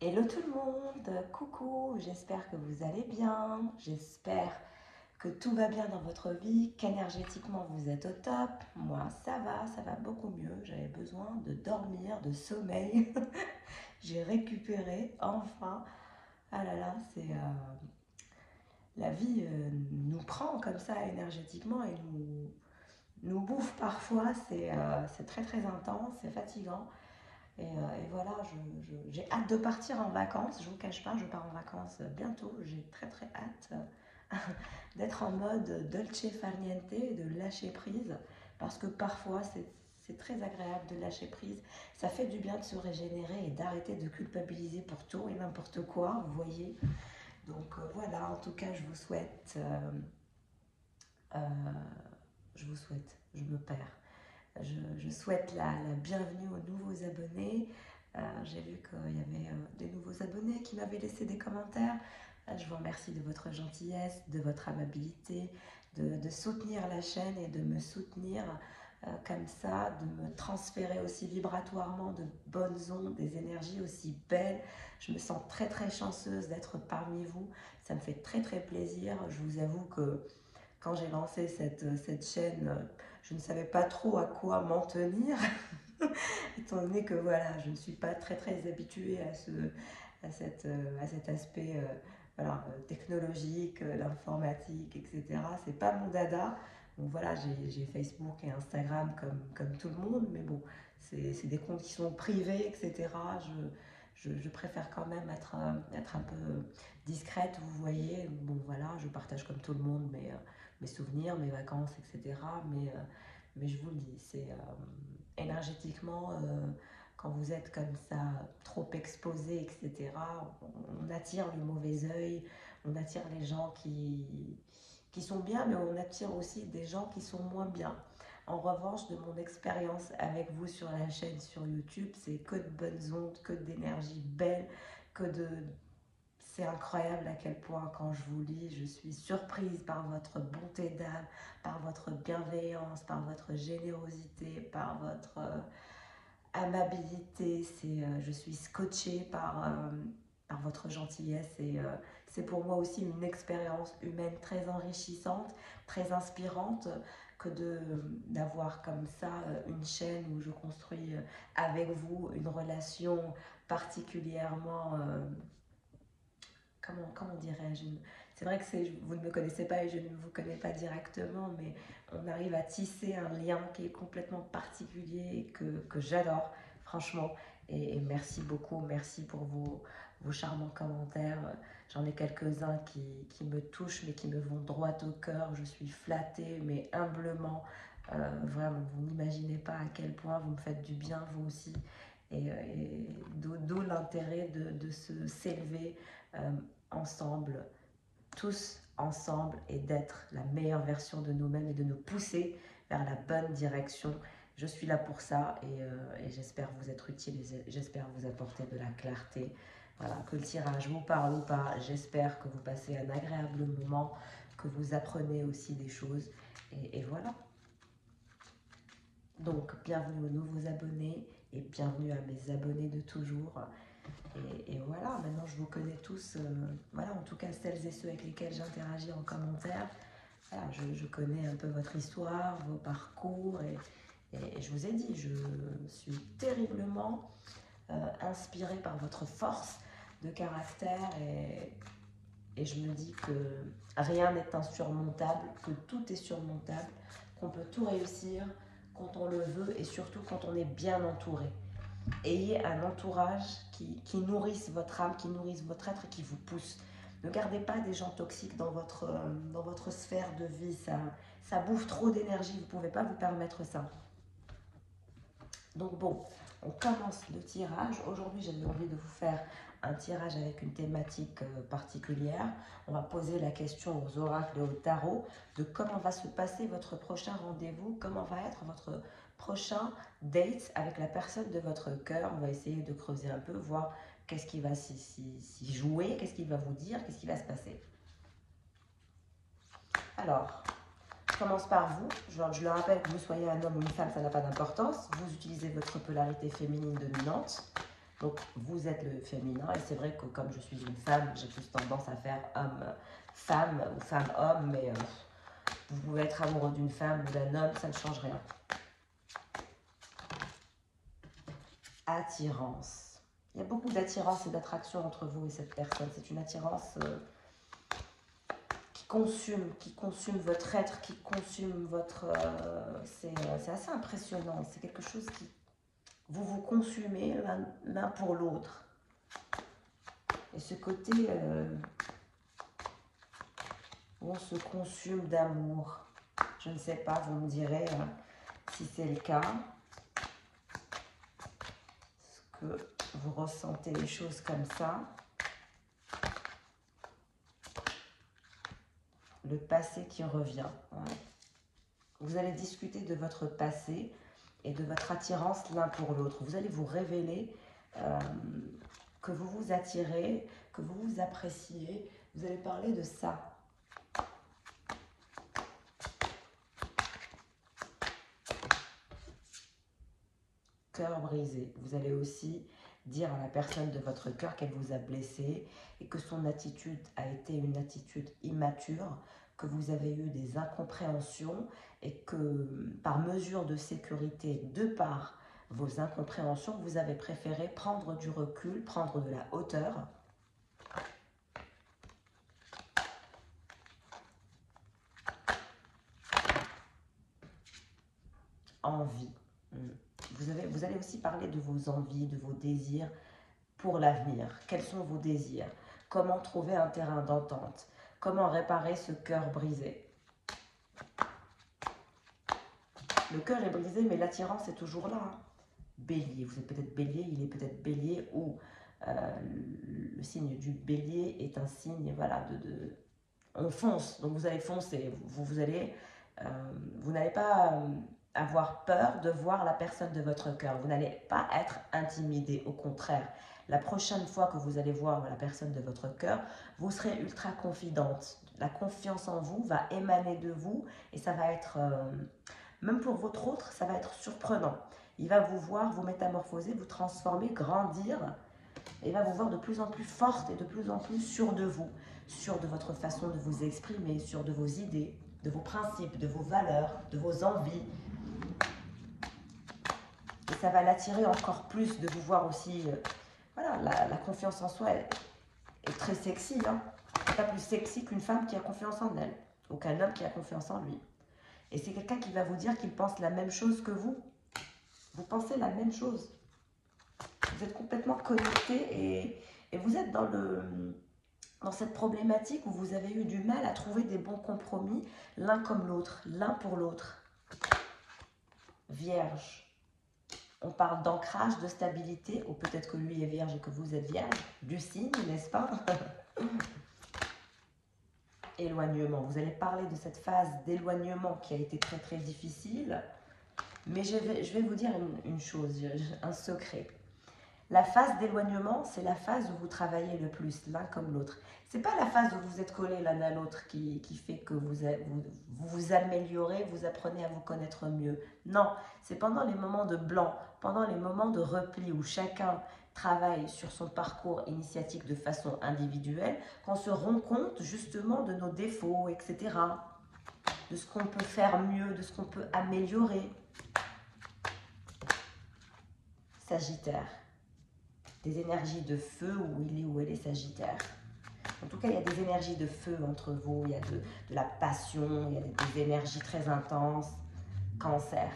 Hello tout le monde, coucou, j'espère que vous allez bien, j'espère que tout va bien dans votre vie, qu'énergétiquement vous êtes au top. Moi ça va beaucoup mieux, j'avais besoin de dormir, de sommeil, j'ai récupéré enfin. Ah là là, la vie nous prend comme ça énergétiquement et nous bouffe parfois, c'est très très intense, c'est fatigant. Et voilà, j'ai hâte de partir en vacances. Je ne vous cache pas, je pars en vacances bientôt. J'ai très très hâte d'être en mode dolce farniente et de lâcher prise. Parce que parfois, c'est très agréable de lâcher prise. Ça fait du bien de se régénérer et d'arrêter de culpabiliser pour tout et n'importe quoi, vous voyez. Donc voilà, en tout cas, euh, je me perds. Je souhaite la bienvenue aux nouveaux abonnés. J'ai vu qu'il y avait des nouveaux abonnés qui m'avaient laissé des commentaires. Je vous remercie de votre gentillesse, de votre amabilité, de soutenir la chaîne et de me soutenir comme ça, de me transférer aussi vibratoirement de bonnes ondes, des énergies aussi belles. Je me sens très très chanceuse d'être parmi vous. Ça me fait très très plaisir. Je vous avoue que quand j'ai lancé cette chaîne, je ne savais pas trop à quoi m'en tenir, étant donné que voilà, je ne suis pas très très habituée à cet aspect voilà, technologique, l'informatique, etc. C'est pas mon dada. Donc voilà, j'ai Facebook et Instagram comme tout le monde, mais bon, c'est des comptes qui sont privés, etc. Je préfère quand même être un peu discrète, vous voyez. Bon voilà, je partage comme tout le monde mes souvenirs, mes vacances, etc. Mais je vous le dis, c'est énergétiquement, quand vous êtes comme ça, trop exposé, etc., on attire le mauvais œil, on attire les gens qui sont bien, mais on attire aussi des gens qui sont moins bien. En revanche, de mon expérience avec vous sur la chaîne, sur YouTube, c'est que de bonnes ondes, que d'énergie belle, que de, c'est incroyable à quel point quand je vous lis, je suis surprise par votre bonté d'âme, par votre bienveillance, par votre générosité, par votre amabilité. Je suis scotchée par votre gentillesse et c'est pour moi aussi une expérience humaine très enrichissante, très inspirante que d'avoir comme ça une chaîne où je construis avec vous une relation particulièrement comment dirais-je, c'est vrai que vous ne me connaissez pas et je ne vous connais pas directement, mais on arrive à tisser un lien qui est complètement particulier et que j'adore, franchement. Et merci beaucoup, merci pour vos charmants commentaires. J'en ai quelques-uns qui me touchent, mais qui me vont droit au cœur. Je suis flattée, mais humblement. Vraiment, vous n'imaginez pas à quel point vous me faites du bien, vous aussi. Et d'où l'intérêt de s'élever euh, ensemble, tous ensemble, et d'être la meilleure version de nous-mêmes et de nous pousser vers la bonne direction. Je suis là pour ça et j'espère vous être utile et j'espère vous apporter de la clarté. Voilà, que le tirage vous parle ou pas, j'espère que vous passez un agréable moment, que vous apprenez aussi des choses et voilà. Donc, bienvenue aux nouveaux abonnés et bienvenue à mes abonnés de toujours. Et voilà, maintenant je vous connais tous, voilà, en tout cas celles et ceux avec lesquels j'interagis en commentaire. Voilà, je connais un peu votre histoire, vos parcours et je vous ai dit, je suis terriblement inspirée par votre force de caractère et je me dis que rien n'est insurmontable, que tout est surmontable, qu'on peut tout réussir quand on le veut et surtout quand on est bien entouré. Ayez un entourage qui nourrisse votre âme, qui nourrisse votre être et qui vous pousse. Ne gardez pas des gens toxiques dans votre sphère de vie, ça bouffe trop d'énergie, vous ne pouvez pas vous permettre ça. Donc bon, on commence le tirage. Aujourd'hui, j'avais envie de vous faire un tirage avec une thématique particulière. On va poser la question aux oracles et au tarot de comment va se passer votre prochain rendez-vous, comment va être votre prochain date avec la personne de votre cœur. On va essayer de creuser un peu, voir qu'est-ce qui va s'y jouer, qu'est-ce qu'il va vous dire, qu'est-ce qui va se passer. Alors, je commence par vous. Je le rappelle, que vous soyez un homme ou une femme, ça n'a pas d'importance. Vous utilisez votre polarité féminine dominante. Donc, vous êtes le féminin. Et c'est vrai que comme je suis une femme, j'ai plus tendance à faire homme-femme ou femme-homme. Mais vous pouvez être amoureux d'une femme ou d'un homme, ça ne change rien. Attirance. Il y a beaucoup d'attirance et d'attraction entre vous et cette personne. C'est une attirance qui consume votre être, qui consume votre... c'est assez impressionnant. C'est quelque chose qui... Vous consumez l'un pour l'autre. Et ce côté où on se consume d'amour. Je ne sais pas, vous me direz si c'est le cas. Est-ce que vous ressentez les choses comme ça? Le passé qui revient. Ouais. Vous allez discuter de votre passé et de votre attirance l'un pour l'autre. Vous allez vous révéler que vous vous attirez, que vous vous appréciez. Vous allez parler de ça. Cœur brisé. Vous allez aussi dire à la personne de votre cœur qu'elle vous a blessé et que son attitude a été une attitude immature, que vous avez eu des incompréhensions et que par mesure de sécurité, de par vos incompréhensions, vous avez préféré prendre du recul, prendre de la hauteur. Envie. Vous allez aussi parler de vos envies, de vos désirs pour l'avenir. Quels sont vos désirs? Comment trouver un terrain d'entente? Comment réparer ce cœur brisé? Le cœur est brisé, mais l'attirance est toujours là. Hein. Bélier, vous êtes peut-être bélier, il est peut-être bélier, ou le signe du bélier est un signe, voilà, on fonce, donc vous allez foncer, vous n'allez pas avoir peur de voir la personne de votre cœur, vous n'allez pas être intimidé, au contraire. La prochaine fois que vous allez voir la personne de votre cœur, vous serez ultra confidente. La confiance en vous va émaner de vous et ça va être, même pour votre autre, ça va être surprenant. Il va vous voir, vous métamorphoser, vous transformer, grandir. Et il va vous voir de plus en plus forte et de plus en plus sûre de vous. Sûre de votre façon de vous exprimer, sûre de vos idées, de vos principes, de vos valeurs, de vos envies. Et ça va l'attirer encore plus de vous voir aussi. Voilà, la confiance en soi est très sexy. Hein. C'est pas plus sexy qu'une femme qui a confiance en elle. Ou qu'un homme qui a confiance en lui. Et c'est quelqu'un qui va vous dire qu'il pense la même chose que vous. Vous pensez la même chose. Vous êtes complètement connecté et vous êtes dans cette problématique où vous avez eu du mal à trouver des bons compromis, l'un comme l'autre, l'un pour l'autre. Vierge. On parle d'ancrage, de stabilité, ou peut-être que lui est vierge et que vous êtes vierge, du signe, n'est-ce pas? Éloignement. Vous allez parler de cette phase d'éloignement qui a été très très difficile. Mais je vais vous dire une chose, un secret. La phase d'éloignement, c'est la phase où vous travaillez le plus, l'un comme l'autre. Ce n'est pas la phase où vous êtes collés l'un à l'autre qui fait que vous améliorez, vous apprenez à vous connaître mieux. Non, c'est pendant les moments de blanc, pendant les moments de repli où chacun travaille sur son parcours initiatique de façon individuelle, qu'on se rend compte justement de nos défauts, etc. De ce qu'on peut faire mieux, de ce qu'on peut améliorer. Sagittaire. Des énergies de feu où il est où elle est Sagittaire. En tout cas, il y a des énergies de feu entre vous, il y a de la passion, il y a des énergies très intenses. Cancer.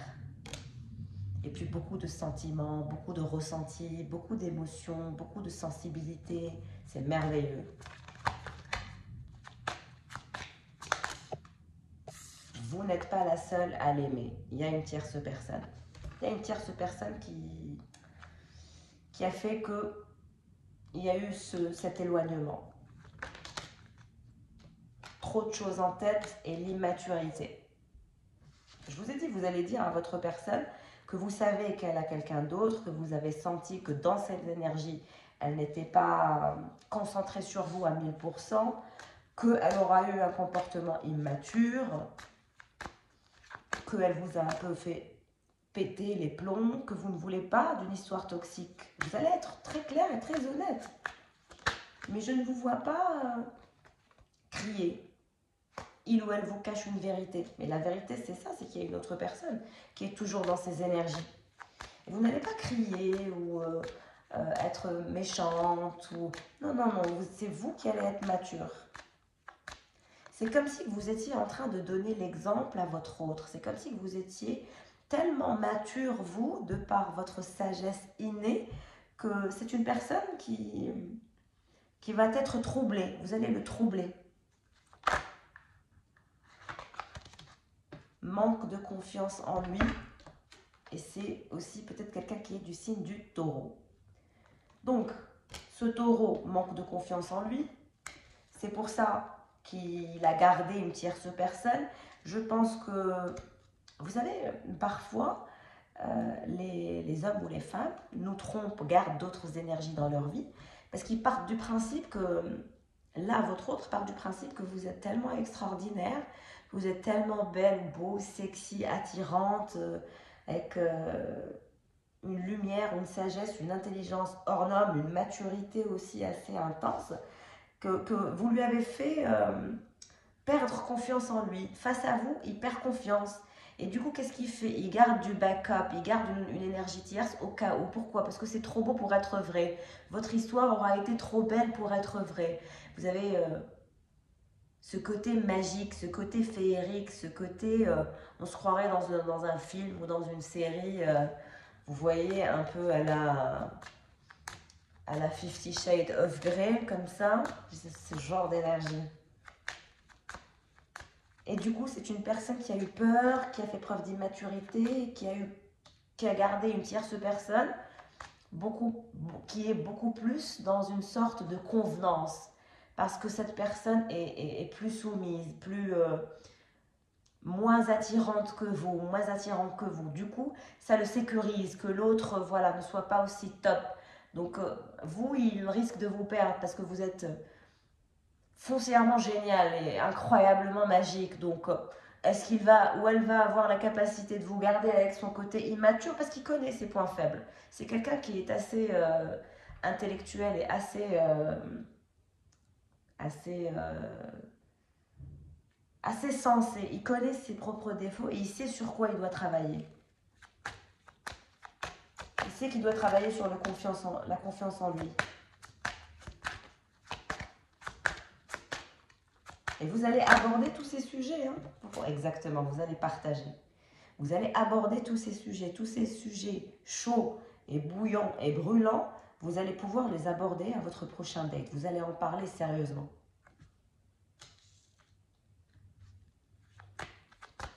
Et puis beaucoup de sentiments, beaucoup de ressentis, beaucoup d'émotions, beaucoup de sensibilité. C'est merveilleux. Vous n'êtes pas la seule à l'aimer. Il y a une tierce personne. Il y a une tierce personne qui a fait qu'il y a eu cet éloignement. Trop de choses en tête et l'immaturité. Je vous ai dit, vous allez dire à votre personne que vous savez qu'elle a quelqu'un d'autre, que vous avez senti que dans cette énergie, elle n'était pas concentrée sur vous à 1000%, qu'elle aura eu un comportement immature, qu'elle vous a un peu fait péter les plombs, que vous ne voulez pas d'une histoire toxique. Vous allez être très clair et très honnête. Mais je ne vous vois pas crier. Il ou elle vous cache une vérité. Mais la vérité, c'est ça, c'est qu'il y a une autre personne qui est toujours dans ses énergies. Et vous n'allez pas crier ou être méchante. Ou... Non, non, non, c'est vous qui allez être mature. C'est comme si vous étiez en train de donner l'exemple à votre autre. C'est comme si vous étiez tellement mature, vous, de par votre sagesse innée, que c'est une personne qui va être troublée. Vous allez le troubler. Manque de confiance en lui. Et c'est aussi peut-être quelqu'un qui est du signe du taureau. Donc, ce taureau manque de confiance en lui. C'est pour ça qu'il a gardé une tierce personne. Je pense que, vous savez, parfois, les hommes ou les femmes nous trompent, gardent d'autres énergies dans leur vie, parce qu'ils partent du principe que, là, votre autre part du principe que vous êtes tellement extraordinaire, vous êtes tellement belle, beau, sexy, attirante, avec une lumière, une sagesse, une intelligence hors norme, une maturité aussi assez intense, que vous lui avez fait perdre confiance en lui. Face à vous, il perd confiance. Et du coup, qu'est-ce qu'il fait? Il garde du backup, il garde une énergie tierce au cas où. Pourquoi? Parce que c'est trop beau pour être vrai. Votre histoire aura été trop belle pour être vraie. Vous avez ce côté magique, ce côté féerique, ce côté... on se croirait dans un film ou dans une série. Vous voyez, un peu à la 50 Shades of Grey, comme ça. C'est ce genre d'énergie. Et du coup, c'est une personne qui a eu peur, qui a fait preuve d'immaturité, qui a gardé une tierce personne, qui est beaucoup plus dans une sorte de convenance. Parce que cette personne est plus soumise, moins attirante que vous, moins attirante que vous. Du coup, ça le sécurise, que l'autre voilà, ne soit pas aussi top. Donc, vous, il risque de vous perdre parce que vous êtes foncièrement génial et incroyablement magique. Donc, est-ce qu'il va ou elle va avoir la capacité de vous garder avec son côté immature parce qu'il connaît ses points faibles. C'est quelqu'un qui est assez intellectuel et assez sensé. Il connaît ses propres défauts et il sait sur quoi il doit travailler. Il sait qu'il doit travailler sur la confiance en lui. Et vous allez aborder tous ces sujets. Hein. Exactement, vous allez partager. Vous allez aborder tous ces sujets chauds et bouillants et brûlants. Vous allez pouvoir les aborder à votre prochain date. Vous allez en parler sérieusement.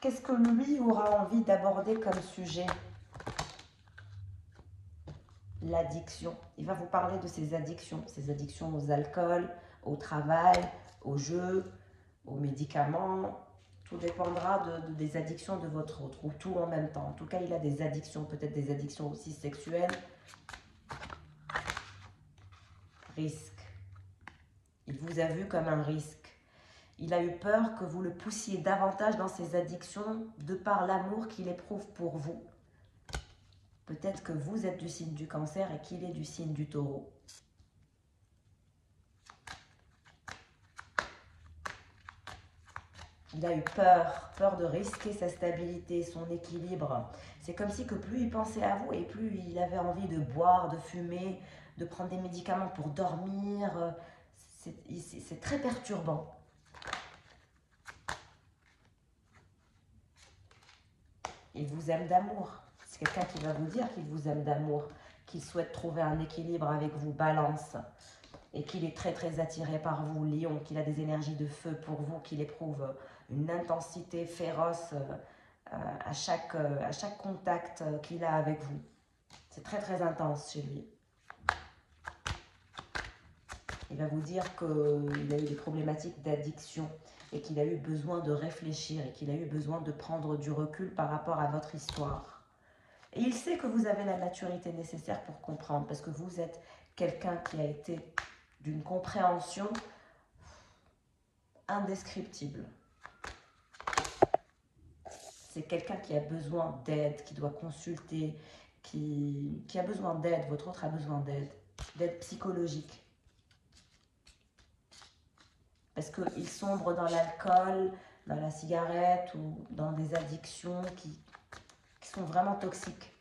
Qu'est-ce que lui aura envie d'aborder comme sujet? L'addiction. Il va vous parler de ses addictions aux alcools, au travail, aux jeux, aux médicaments. Tout dépendra des addictions de votre autre, ou tout en même temps. En tout cas, il a des addictions, peut-être des addictions aussi sexuelles. Risque. Il vous a vu comme un risque. Il a eu peur que vous le poussiez davantage dans ses addictions de par l'amour qu'il éprouve pour vous. Peut-être que vous êtes du signe du Cancer et qu'il est du signe du Taureau. Il a eu peur de risquer sa stabilité, son équilibre. C'est comme si que plus il pensait à vous et plus il avait envie de boire, de fumer, de prendre des médicaments pour dormir. C'est très perturbant. Il vous aime d'amour. C'est quelqu'un qui va vous dire qu'il vous aime d'amour, qu'il souhaite trouver un équilibre avec vous, balance, et qu'il est très très attiré par vous, Lion, qu'il a des énergies de feu pour vous, qu'il éprouve une intensité féroce à chaque contact qu'il a avec vous. C'est très très intense chez lui. Il va vous dire qu'il a eu des problématiques d'addiction et qu'il a eu besoin de réfléchir et qu'il a eu besoin de prendre du recul par rapport à votre histoire. Et il sait que vous avez la maturité nécessaire pour comprendre parce que vous êtes quelqu'un qui a été d'une compréhension indescriptible. c'est quelqu'un qui a besoin d'aide, qui doit consulter, qui a besoin d'aide, votre autre a besoin d'aide psychologique. Parce qu'il sombre dans l'alcool, dans la cigarette ou dans des addictions qui sont vraiment toxiques.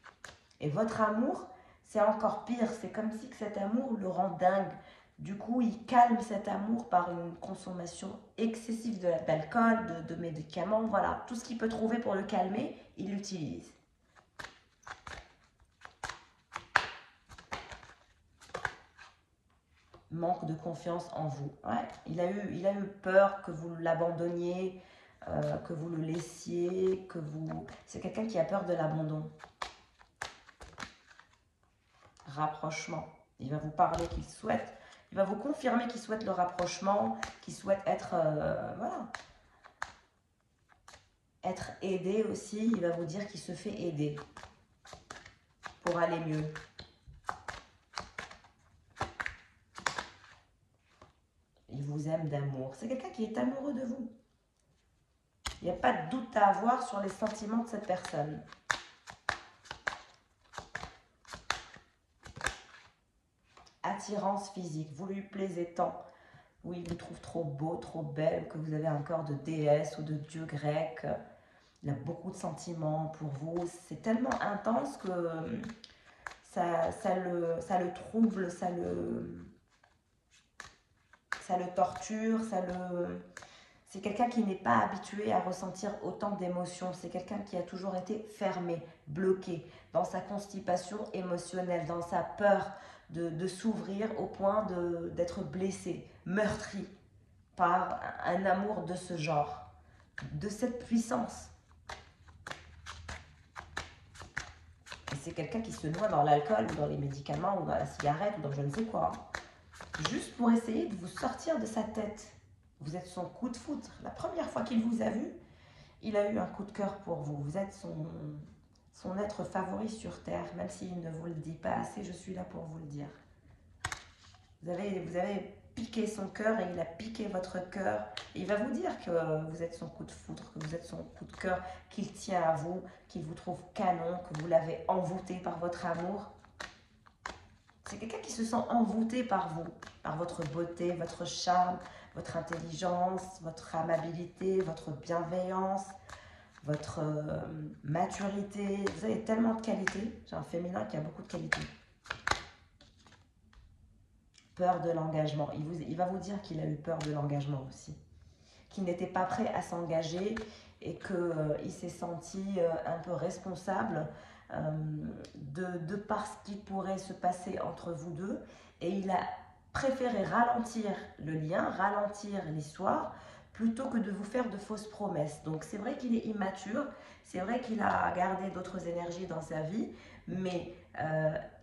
Et votre amour, c'est encore pire. C'est comme si cet amour le rend dingue. Du coup, il calme cet amour par une consommation excessive d'alcool, de médicaments. Voilà, tout ce qu'il peut trouver pour le calmer, il l'utilise. Manque de confiance en vous. Ouais, il a eu peur que vous l'abandonniez, que vous le laissiez, que vous... C'est quelqu'un qui a peur de l'abandon. Rapprochement. Il va vous parler qu'il souhaite, il va vous confirmer qu'il souhaite le rapprochement, qu'il souhaite être, voilà, être aidé aussi. Il va vous dire qu'il se fait aider pour aller mieux. Il vous aime d'amour. C'est quelqu'un qui est amoureux de vous. Il n'y a pas de doute à avoir sur les sentiments de cette personne. Attirance physique. Vous lui plaisez tant. Oui, il vous trouve trop beau, trop belle, que vous avez un corps de déesse ou de dieu grec. Il a beaucoup de sentiments pour vous. C'est tellement intense que ça le trouble, ça le torture, c'est quelqu'un qui n'est pas habitué à ressentir autant d'émotions. C'est quelqu'un qui a toujours été fermé, bloqué dans sa constipation émotionnelle, dans sa peur de s'ouvrir au point d'être blessé, meurtri par un amour de ce genre, de cette puissance. Et c'est quelqu'un qui se noie dans l'alcool ou dans les médicaments ou dans la cigarette ou dans je ne sais quoi. Juste pour essayer de vous sortir de sa tête. Vous êtes son coup de foudre. La première fois qu'il vous a vu, il a eu un coup de cœur pour vous. Vous êtes son être favori sur Terre. Même s'il ne vous le dit pas assez, je suis là pour vous le dire. Vous avez piqué son cœur et il a piqué votre cœur. Et il va vous dire que vous êtes son coup de foudre, que vous êtes son coup de cœur, qu'il tient à vous, qu'il vous trouve canon, que vous l'avez envoûté par votre amour. C'est quelqu'un qui se sent envoûté par vous, par votre beauté, votre charme, votre intelligence, votre amabilité, votre bienveillance, votre maturité. Vous avez tellement de qualités. J'ai un féminin qui a beaucoup de qualités. Peur de l'engagement. Il va vous dire qu'il a eu peur de l'engagement aussi. Qu'il n'était pas prêt à s'engager et qu'il s'est senti un peu responsable de par ce qui pourrait se passer entre vous deux. Et il a préféré ralentir le lien, ralentir l'histoire, plutôt que de vous faire de fausses promesses. Donc c'est vrai qu'il est immature, c'est vrai qu'il a gardé d'autres énergies dans sa vie, mais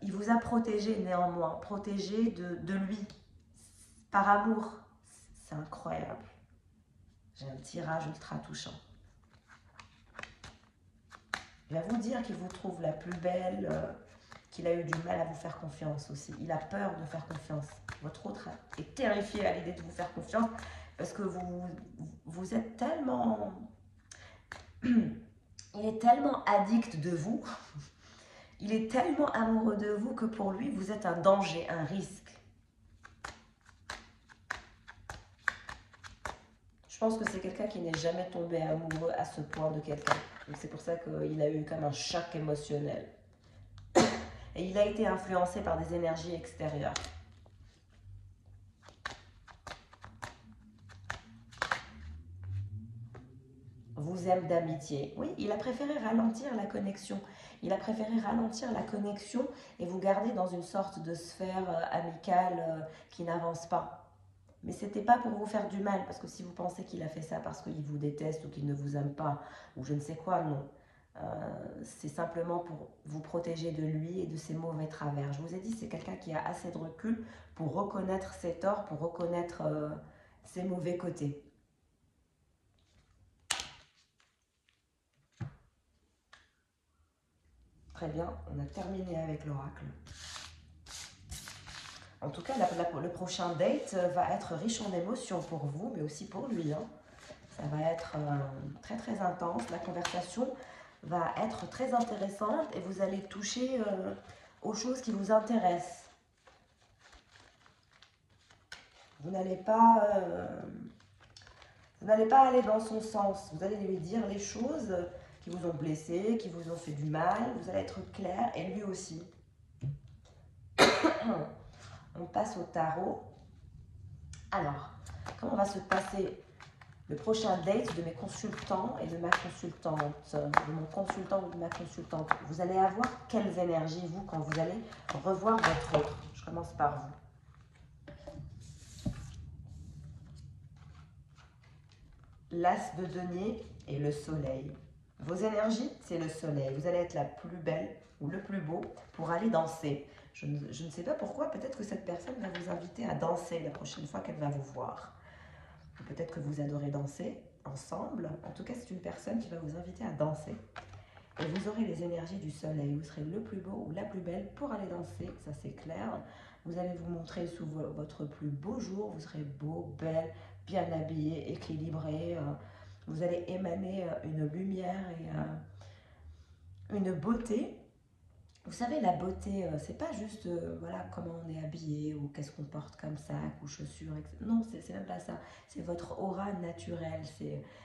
il vous a protégé néanmoins, protégé de lui, par amour. C'est incroyable. J'ai un tirage ultra touchant. Il va vous dire qu'il vous trouve la plus belle, qu'il a eu du mal à vous faire confiance aussi. Il a peur de faire confiance. Votre autre est terrifié à l'idée de vous faire confiance parce que vous êtes tellement... Il est tellement addict de vous. Il est tellement amoureux de vous que pour lui, vous êtes un danger, un risque. Je pense que c'est quelqu'un qui n'est jamais tombé amoureux à ce point de quelqu'un. Donc c'est pour ça qu'il a eu comme un choc émotionnel. Et il a été influencé par des énergies extérieures. Vous aime d'amitié. Oui, il a préféré ralentir la connexion. Il a préféré ralentir la connexion et vous garder dans une sorte de sphère amicale qui n'avance pas. Mais ce n'était pas pour vous faire du mal, parce que si vous pensez qu'il a fait ça parce qu'il vous déteste ou qu'il ne vous aime pas, ou je ne sais quoi, non. C'est simplement pour vous protéger de lui et de ses mauvais travers. Je vous ai dit, c'est quelqu'un qui a assez de recul pour reconnaître ses torts, pour reconnaître ses mauvais côtés. Très bien, on a terminé avec l'oracle. En tout cas, le prochain date va être riche en émotions pour vous, mais aussi pour lui. Hein. Ça va être très très intense. La conversation va être très intéressante et vous allez toucher aux choses qui vous intéressent. Vous n'allez pas, aller dans son sens. Vous allez lui dire les choses qui vous ont blessé, qui vous ont fait du mal. Vous allez être clair et lui aussi. On passe au tarot. Alors, comment va se passer le prochain date de mes consultants et de ma consultante, de mon consultant ou de ma consultante? Vous allez avoir quelles énergies, vous, quand vous allez revoir votre autre? Je commence par vous. L'as de denier et le soleil. Vos énergies, c'est le soleil. Vous allez être la plus belle ou le plus beau pour aller danser. Je ne sais pas pourquoi, peut-être que cette personne va vous inviter à danser la prochaine fois qu'elle va vous voir. Peut-être que vous adorez danser ensemble. En tout cas, c'est une personne qui va vous inviter à danser. Et vous aurez les énergies du soleil. Vous serez le plus beau ou la plus belle pour aller danser, ça c'est clair. Vous allez vous montrer sous votre plus beau jour. Vous serez beau, belle, bien habillé, équilibré. Vous allez émaner une lumière et une beauté. Vous savez, la beauté, c'est pas juste voilà, comment on est habillé ou qu'est-ce qu'on porte comme sac ou chaussures, etc. Non, c'est même pas ça. C'est votre aura naturelle.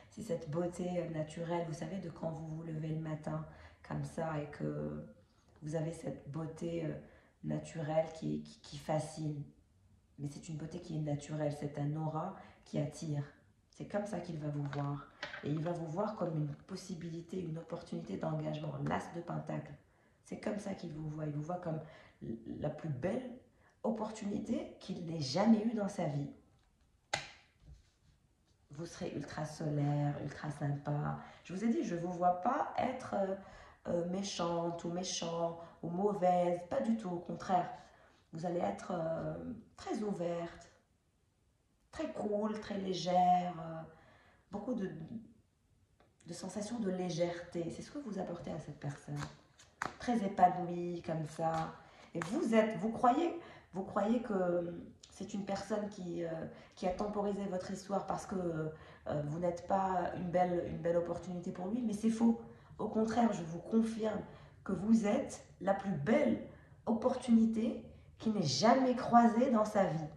C'est cette beauté naturelle. Vous savez, de quand vous vous levez le matin comme ça et que vous avez cette beauté naturelle qui fascine. Mais c'est une beauté qui est naturelle. C'est un aura qui attire. C'est comme ça qu'il va vous voir. Et il va vous voir comme une possibilité, une opportunité d'engagement. L'as de pentacle. C'est comme ça qu'il vous voit. Il vous voit comme la plus belle opportunité qu'il n'ait jamais eue dans sa vie. Vous serez ultra solaire, ultra sympa. Je vous ai dit, je ne vous vois pas être méchante ou méchant ou mauvaise. Pas du tout, au contraire. Vous allez être très ouverte, très cool, très légère. Beaucoup de sensations de légèreté. C'est ce que vous apportez à cette personne. Très épanouie comme ça. Et vous croyez que c'est une personne qui a temporisé votre histoire parce que vous n'êtes pas une belle opportunité pour lui, mais c'est faux. Au contraire, je vous confirme que vous êtes la plus belle opportunité qu'il n'ait jamais croisée dans sa vie.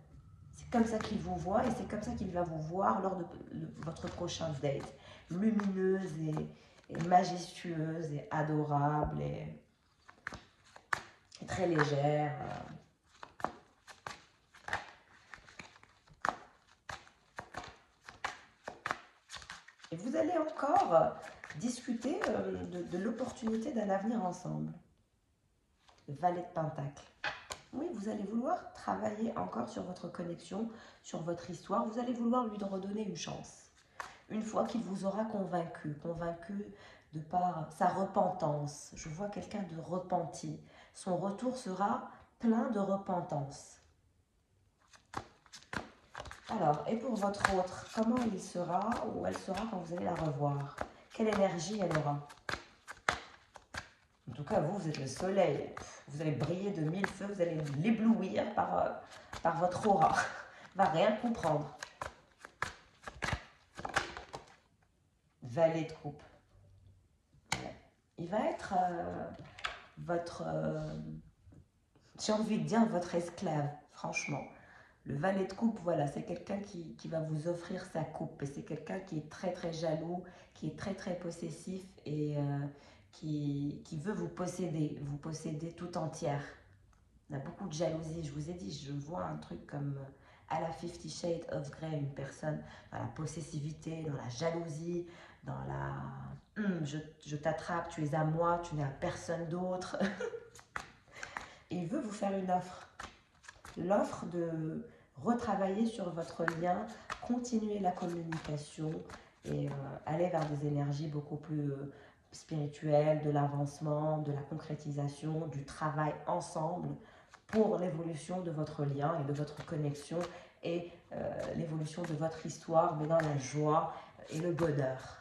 C'est comme ça qu'il vous voit et c'est comme ça qu'il va vous voir lors de votre prochain date. Lumineuse et majestueuse et adorable et très légère. Et vous allez encore discuter de l'opportunité d'un avenir ensemble. Le valet de pentacle. Oui, vous allez vouloir travailler encore sur votre connexion, sur votre histoire. Vous allez vouloir lui redonner une chance. Une fois qu'il vous aura convaincu de par sa repentance. Je vois quelqu'un de repenti. Son retour sera plein de repentance. Alors, et pour votre autre, comment il sera ou elle sera quand vous allez la revoir? Quelle énergie elle aura? En tout cas, vous êtes le soleil. Vous allez briller de mille feux, vous allez l'éblouir par votre aura. Il ne va rien comprendre. Valet de coupe. Il va être votre... j'ai envie de dire votre esclave, franchement. Le valet de coupe, voilà, c'est quelqu'un qui va vous offrir sa coupe. Et c'est quelqu'un qui est très très jaloux, qui est très très possessif et qui veut vous posséder tout entière. Il y a beaucoup de jalousie, je vous ai dit, je vois un truc comme à la 50 Shades of Grey, une personne dans la possessivité, dans la jalousie, dans la je t'attrape, tu es à moi, tu n'es à personne d'autre. Et il veut vous faire une offre. L'offre de retravailler sur votre lien, continuer la communication et aller vers des énergies beaucoup plus spirituelles, de l'avancement, de la concrétisation, du travail ensemble pour l'évolution de votre lien et de votre connexion et l'évolution de votre histoire, mais dans la joie et le bonheur.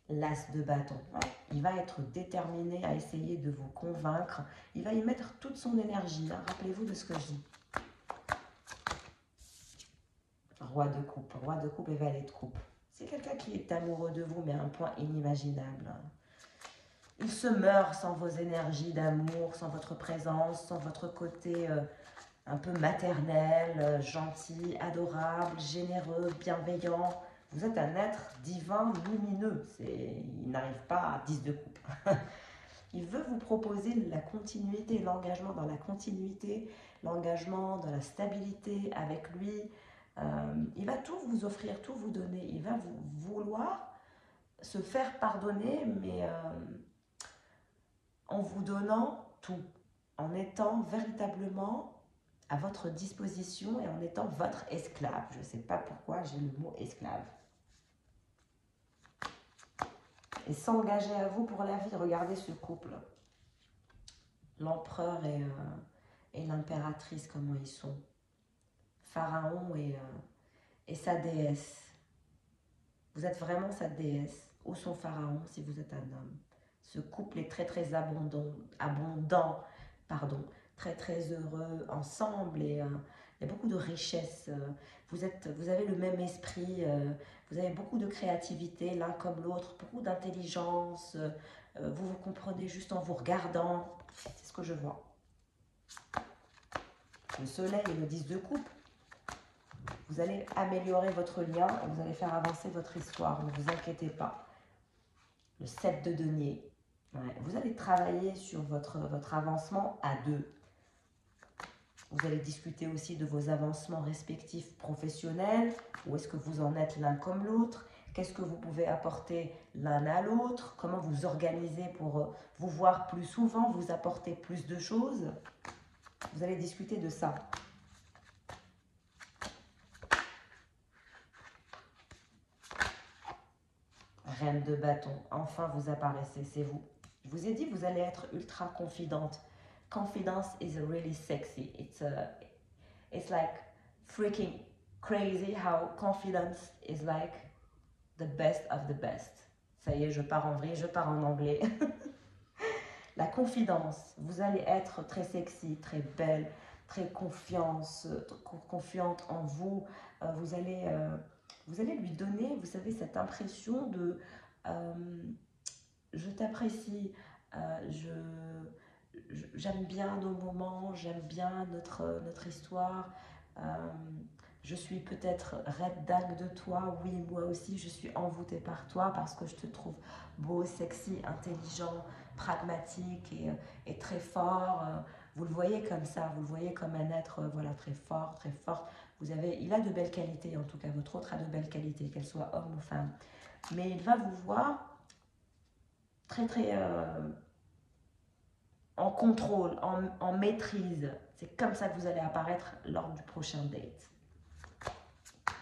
L'as de bâton. Il va être déterminé à essayer de vous convaincre. Il va y mettre toute son énergie. Rappelez-vous de ce que je dis. Roi de coupe et valet de coupe. C'est quelqu'un qui est amoureux de vous, mais à un point inimaginable. Il se meurt sans vos énergies d'amour, sans votre présence, sans votre côté un peu maternel, gentil, adorable, généreux, bienveillant. Vous êtes un être divin, lumineux. Il n'arrive pas à 10 de coupe. Il veut vous proposer la continuité, l'engagement dans la continuité, l'engagement dans la stabilité avec lui. Il va tout vous offrir, tout vous donner. Il va vous vouloir se faire pardonner, mais en vous donnant tout, en étant véritablement à votre disposition et en étant votre esclave. Je ne sais pas pourquoi j'ai le mot esclave. Et s'engager à vous pour la vie. Regardez ce couple. L'empereur et l'impératrice, comment ils sont. Pharaon et sa déesse. Vous êtes vraiment sa déesse. Où sont Pharaon si vous êtes un homme? Ce couple est très très abondant, très très heureux ensemble et il y a beaucoup de richesse. Vous avez le même esprit, vous avez beaucoup de créativité l'un comme l'autre, beaucoup d'intelligence. Vous vous comprenez juste en vous regardant. C'est ce que je vois. Le soleil et le 10 de coupe. Vous allez améliorer votre lien et vous allez faire avancer votre histoire. Ne vous inquiétez pas. Le 7 de denier. Ouais, vous allez travailler sur votre avancement à deux. Vous allez discuter aussi de vos avancements respectifs professionnels. Où est-ce que vous en êtes l'un comme l'autre? Qu'est-ce que vous pouvez apporter l'un à l'autre? Comment vous organisez pour vous voir plus souvent, vous apporter plus de choses? Vous allez discuter de ça. Reine de bâton, enfin vous apparaissez, c'est vous. Je vous ai dit, vous allez être ultra confidente. Confidence is really sexy. It's like freaking crazy how confidence is like the best of the best. Ça y est, je pars en vrille, je pars en anglais. La confidence, vous allez être très sexy, très belle, très confiante en vous. Vous allez lui donner, vous savez, cette impression de je t'apprécie, j'aime bien nos moments, j'aime bien notre histoire. Je suis peut-être red dingue de toi, oui, moi aussi, je suis envoûtée par toi parce que je te trouve beau, sexy, intelligent, pragmatique et très fort. Vous le voyez comme ça, vous le voyez comme un être voilà, très fort, très fort. Il a de belles qualités, en tout cas, votre autre a de belles qualités, qu'elle soit homme ou femme. Mais il va vous voir très, très en contrôle, en maîtrise. C'est comme ça que vous allez apparaître lors du prochain date.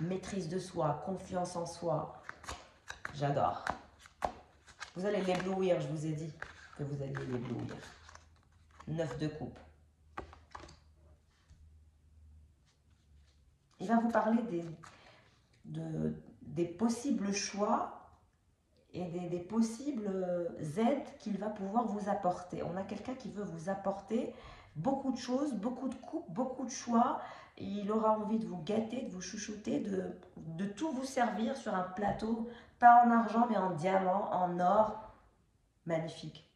Maîtrise de soi, confiance en soi. J'adore. Vous allez l'éblouir, je vous ai dit que vous alliez l'éblouir. 9 de coupe. Il va vous parler des possibles choix et des possibles aides qu'il va pouvoir vous apporter. On a quelqu'un qui veut vous apporter beaucoup de choses, beaucoup de coupes, beaucoup de choix. Et il aura envie de vous gâter, de vous chouchouter, de tout vous servir sur un plateau, pas en argent mais en diamant, en or. Magnifique.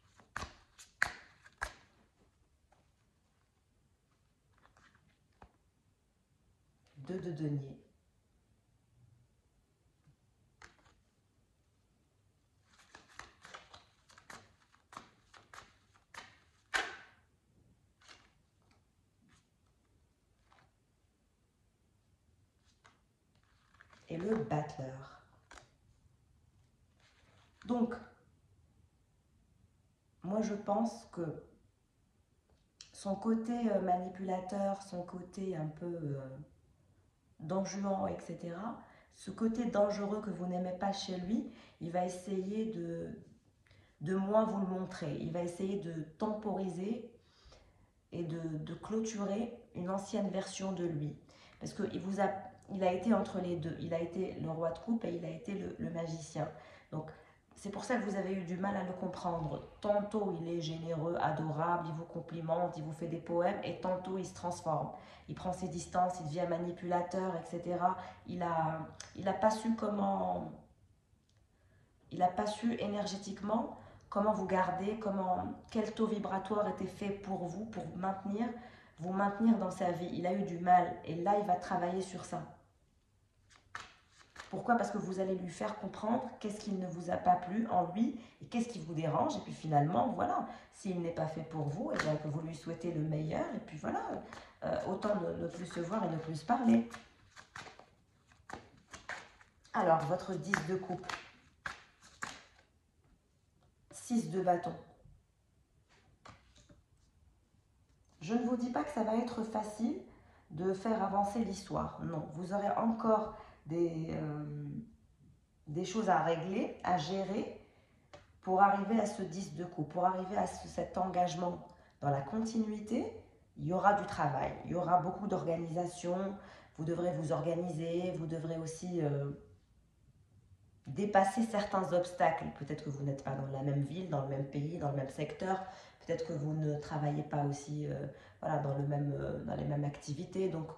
Deux de denier. Et le battleur. Donc, moi je pense que son côté manipulateur, son côté un peu dangereux, etc., ce côté dangereux que vous n'aimez pas chez lui, il va essayer de moins vous le montrer. Il va essayer de temporiser et de clôturer une ancienne version de lui. Parce qu'il a été entre les deux. Il a été le roi de coupe et il a été le magicien. Donc, C'est pour ça que vous avez eu du mal à le comprendre. Tantôt il est généreux, adorable, il vous complimente, il vous fait des poèmes, et tantôt il se transforme. Il prend ses distances, il devient manipulateur, etc. Il a pas su comment, il a pas su énergétiquement comment vous garder, quel taux vibratoire était fait pour vous, pour vous maintenir dans sa vie. Il a eu du mal, et là il va travailler sur ça. Pourquoi? Parce que vous allez lui faire comprendre qu'est-ce qui ne vous a pas plu en lui et qu'est-ce qui vous dérange. Et puis finalement, voilà, s'il n'est pas fait pour vous, et bien que vous lui souhaitez le meilleur. Et puis voilà, autant ne plus se voir et ne plus se parler. Alors, votre 10 de coupe, 6 de bâton. Je ne vous dis pas que ça va être facile de faire avancer l'histoire. Non, vous aurez encore des choses à régler, à gérer pour arriver à ce 10 de coupe, pour arriver à cet engagement dans la continuité. Il y aura du travail, il y aura beaucoup d'organisation, vous devrez vous organiser, vous devrez aussi dépasser certains obstacles. Peut-être que vous n'êtes pas dans la même ville, dans le même pays, dans le même secteur, peut-être que vous ne travaillez pas aussi voilà, dans les mêmes activités, donc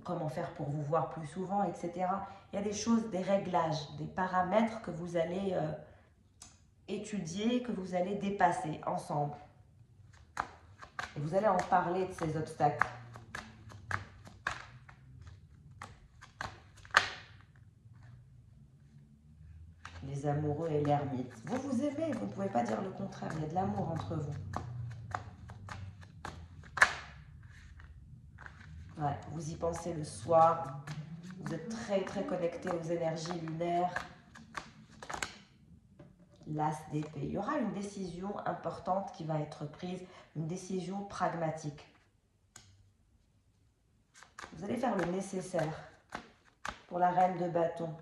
comment faire pour vous voir plus souvent, etc. Il y a des choses, des réglages, des paramètres que vous allez étudier, que vous allez dépasser ensemble. Et vous allez en parler de ces obstacles. Les amoureux et l'ermite. Vous vous aimez, vous ne pouvez pas dire le contraire. Il y a de l'amour entre vous. Ouais, vous y pensez le soir. Vous êtes très très connecté aux énergies lunaires. L'as d'épée. Il y aura une décision importante qui va être prise, une décision pragmatique. Vous allez faire le nécessaire pour la reine de bâton.